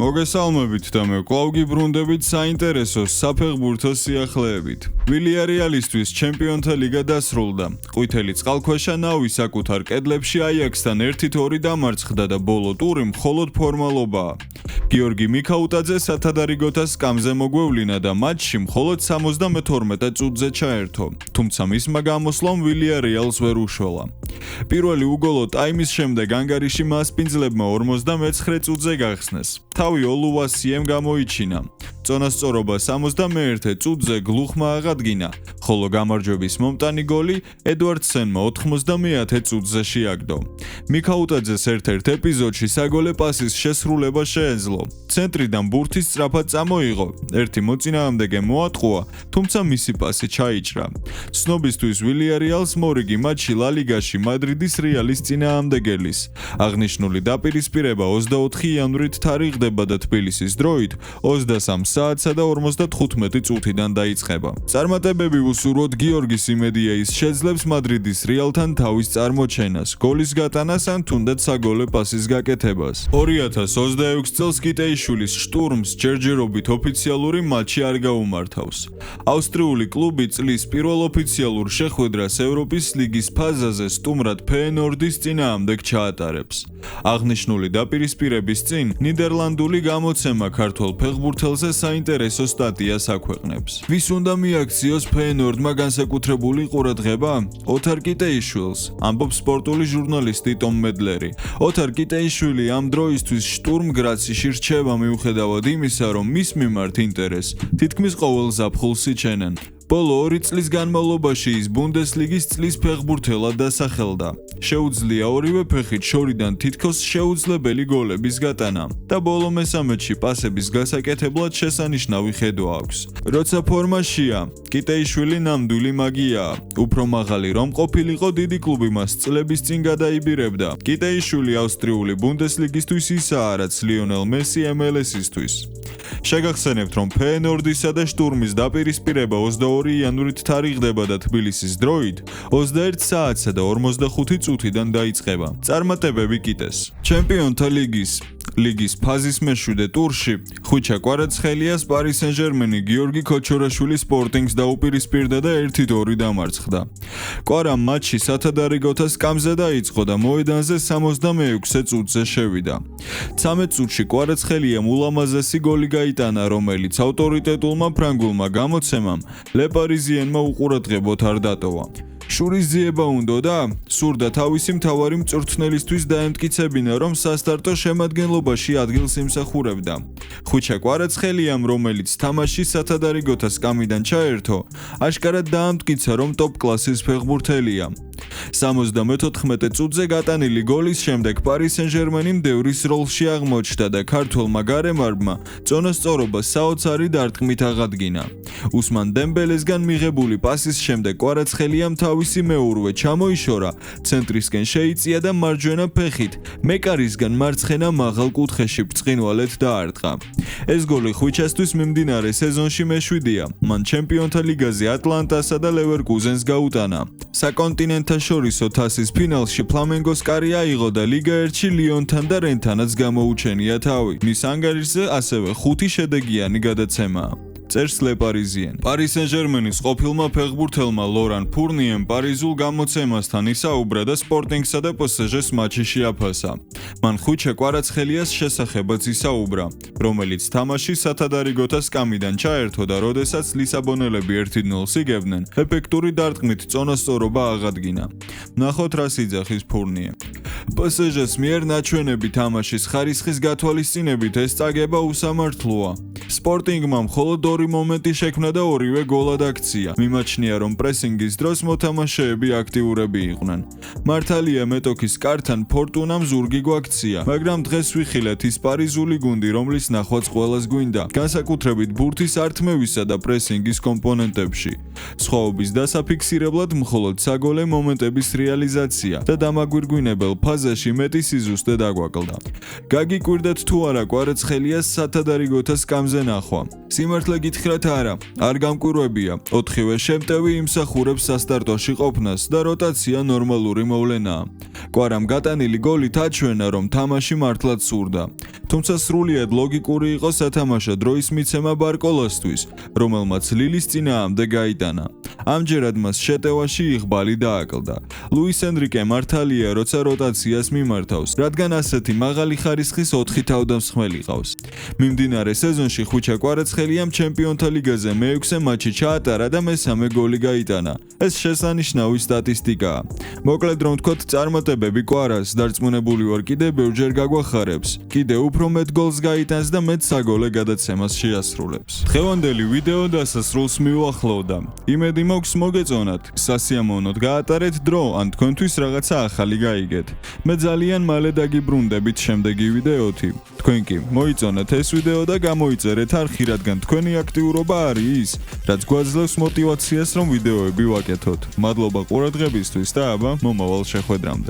მოგესალმებით და მე კვლავ გიბრუნდებით საინტერესო საფეხბურთო სიახლეებით. ვილიარეალისთვის ჩემპიონთა ლიგა დასრულდა. ყვითელი წყალქვეშა ნავი საკუთარ კედლებში აიაქსთან 1-2 დამარცხდა და ბოლო ტური მხოლოდ ფორმალობაა. გიორგი მიქაუტაძე სათადარიგოთა სკამზე მოგვევლინა და მატჩში მხოლოდ 72 წუთზე ჩაერთო, თუმცა მისმა გამოსვლამ ვილიარეალს ვერ უშველა. პირველი უგოლო ტაიმის შემდეგ ანგარიში მასპინძლებმა 49 წუთზე გახსნეს. თავი ოლუვასიემ გამოიჩინა. წონასწორობა 71 წუთზე გლუხმა აღადგინა, ხოლო გამარჯვების მომტანი გოლი ედვარდსენმა 90 წუთზე შეაგდო. მიქაუტაძეს ერთ-ერთ ეპიზოდში საგოლე პასის შესრულება შეეძლო. ცენტრიდან ბურთი სწრაფად წამოიღო, ერთი მოწინააღმდეგე მოატყუა, თუმცა მისი პასი ჩაიჭრა. ცნობისთვის ვილიარეალს მორიგი მატჩი ლა ლიგაში მადრიდის რეალის წინააღმდეგელის. აღნიშნული დაპირისპირება 24 იანვრით თარიღდება და თბილისის დროით 23 საათსა და 55 წუთიდან დაიწყება. წარმატებები უსურვოთ გიორგი სიმედიეის შეძლებს მადრიდის რეალთან თავის წარმოჩენას, გოლის გატანას ან თუნდაც საგოლე პასის გაკეთებას. 2026 წელს კიტეიშვილის შტურმს ჯერჯერობით ოფიციალური მატჩი არ გაუმართავს. ავსტრიული კლუბი წლის პირველ ოფიციალურ შეხვედრას ევროპის ლიგის ფაზაზე სტუმრად ფეენორდის წინააღმდეგ ჩაატარებს. აღნიშნული დაპირისპირების წინ ნიდერლანდული გამოცემა ქართველ ფეხბურთელზე საინტერესო სტატიას აქვეყნებს. ვის უნდა მიაქციოს ფეენორდმა განსაკუთრებული ყურადღება? ოთარ კიტეიშვილს, ამბობს სპორტული ჟურნალისტი ტომ მედლერი. ოთარ კიტეიშვილი ამ დროისთვის შტურმ გრაციში რჩება მიუხედავად იმისა, რომ მის მიმართ ინტერესს თითქმის ყოველ ზაფხულს იჩენენ. ბოლო 2 წლის განმავლობაში ის ბუნდესლიგის წლის ფეხბურთელად დასახელდა. შეუძლია ორივე ფეხით შორიდან თითქოს შეუძლებელი გოლების გატანა და ბოლო მესამედში პასების გასაკეთებლად შესანიშნავი ხედვა აქვს. როცა ფორმაშია, კიტეიშვილი ნამდვილი მაგიაა. უფრო მაღალი რომ ყოფილიყო, დიდი კლუბი მას წლების წინ გადაიბირებდა. კიტეიშვილი ავსტრიული ბუნდესლიგისთვის ისაა, რაც ლიონელ მესი MLS-ისთვის. შეგახსენებთ, რომ ფეენორდისა და შტურმის დაპირისპირება 22 იანვრით თარიღდება და თბილისის დროით 21 საათსა და 45 წუთიდან დაიწყება. წარმატებები კიტეს. ჩემპიონთა ლიგის ფაზის მეშვიდე ტურში ხვიჩა კვარაცხელიას პარი სენ-ჟერმენი გიორგი ქოჩორაშვილის სპორტინგს დაუპირისპირდა და 1-2 დამარცხდა. კვარამ მატჩი სათადარიგოთა სკამზე დაიწყო და მოედანზე 66 წუთზე შევიდა. 13 წუთში კვარაცხელიამ ულამაზესი გოლი გაიტანა, რომელიც ავტორიტეტულმა ფრანგულმა გამოცემამ ლე პარიზიენმა უყურადღებოდ არ დატოვა. შურის ძიება უნდა და სურდა თავისი მთავარი მწვრთნელისთვის დაემტკიცებინა, რომ სასტარტო შემადგენლობაში ადგილს იმსახურებდა. ხვიჩა კვარაცხელიამ, რომელიც თამაში სათადარიგოთა სკამიდან ჩაერთო, აშკარად დაამტკიცა, რომ ტოპ კლასის ფეხბურთელია. 74 წუთზე გატანილი გოლის შემდეგ პარი სენ-ჟერმენი მდევრის როლში აღმოჩნდა და ქართველმა გარემარბმა წონასწორობა საოცარი დარტყმით აღადგინა. უსმან დემბელესგან მიღებული პასის შემდეგ კვარაცხელიამ თავისი მეურვე ჩამოიშორა, ცენტრისკენ შეიწია და მარჯვენა ფეხით მეკარისგან მარცხენა მაღალ კუთხეში ბრწყინვალედ დაარტყა. ეს გოლი ხვიჩასთვის მიმდინარე სეზონში მე-7-ია. მან ჩემპიონთა ლიგაზე ატლანტასა და ლევერკუზენს გაუტანა. საკონტინენტთაშორისო თასის ფინალში ფლამენგოს კარი აიღო და ლიგა 1-ში ლიონთან და რენთანაც გამოუჩენია თავი. მის ანგარიშზე ასევე 5 შედეგიანი გადაცემაა. წერს ლე პარიზიენ. პარი სენ-ჟერმენის ყოფილმა ფეხბურთელმა ლორან ფურნიემ პარიზულ გამოცემასთან ისაუბრა და სპორტინგსა და პსჟ-ს მატჩში შეაფასა. მან ხვიჩა კვარაცხელიას შესახებაც ისაუბრა, რომელიც თამაში სათადარიგოთა სკამიდან ჩაერთო და როდესაც ლისაბონელები 1-0-ს იგებდნენ, ეფექტური დარტყმით წონასწორობა აღადგინა. ნახოთ რას იძახის ფურნიემ. პსჟ-ს მიერ ნაჩვენები თამაშის ხარისხის გათვალისწინებით ეს წაგება უსამართლოა. სპორტინგმა მხოლოდ 2 მომენტი შექმნა და ორივე გოლად აქცია. მიმაჩნია, რომ პრესინგის დროს მოთამაშეები აქტიურები იყვნენ. მართალია მეტოქის კართან ფორტუნამ ზურგი გვაქცია, მაგრამ დღეს ვიხილეთ ის პარიზული გუნდი, რომლის ნახვაც ყველას გვინდა, განსაკუთრებით ბურთის ართმევისა და პრესინგის კომპონენტებში. სხვაობის დასაფიქსირებლად მხოლოდ საგოლე მომენტების რეალიზაცია და დამაგვირგვინებელ ფაზაში მეტი სიზუსტე დაგვაკლდა. გაგიკვირდათ თუ არა კვარაცხელიას სათადარიგოთა სკამზე მატჩზე ნახვა. სიმართლე გითხრათ არა, არ გამკვირვებია. 4-ვე შემტევი იმსახურებს სასტარტოში ყოფნას და როტაცია ნორმალური მოვლენაა. კვარამ გატანილი გოლით აჩვენა, რომ თამაში მართლაც სურდა. თუმცა სრულიად ლოგიკური იყო სათამაშო დროის მიცემა ბარკოლასთვის, რომელმაც ლილის წინააღმდეგ გაიტანა. ამჯერად მას შეტევაში იღბალი დააკლდა. ლუის ენრიკე მართალია, როცა როტაციას მიმართავს, რადგან ასეთი მაღალი ხარისხის 4 თავდამსხმელი ყავს. მიმდინარე სეზონში ხუჩა კვარაცხელიამ ჩემპიონთა ლიგაზე მე-6 მატჩი ჩაატარა და მესამე გოლი გაიტანა. ეს შესანიშნავი სტატისტიკაა. მოკლედ რომ ვთქვათ, წარმატებები კვარას დარწმუნებული ვარ კიდე ბევრჯერ გაგვახარებს. კიდე უფრო მეტ გოლს გაიტანს და მეტ საგოლე გადაცემას შეასრულებს. დღევანდელი ვიდეო დასასრულს მიუახლოვდა. იმედი მაქვს მოგეწონათ, სასიამოვნოდ გაატარეთ დრო ან თქვენთვის რაღაცა ახალი გაიგეთ. მე ძალიან მალე დაგიბრუნდებით შემდეგი ვიდეოთი. თქვენ კი მოიწონეთ ეს ვიდეო და გამოიწერეთ არხი, რადგან თქვენი აქტიურობა არის ის, რაც გვაძლევს мотивაციას, რომ ვიდეოები ვაკეთოთ. მადლობა ყურადღებისთვის და აბა მომავალ შეხვედრამდე.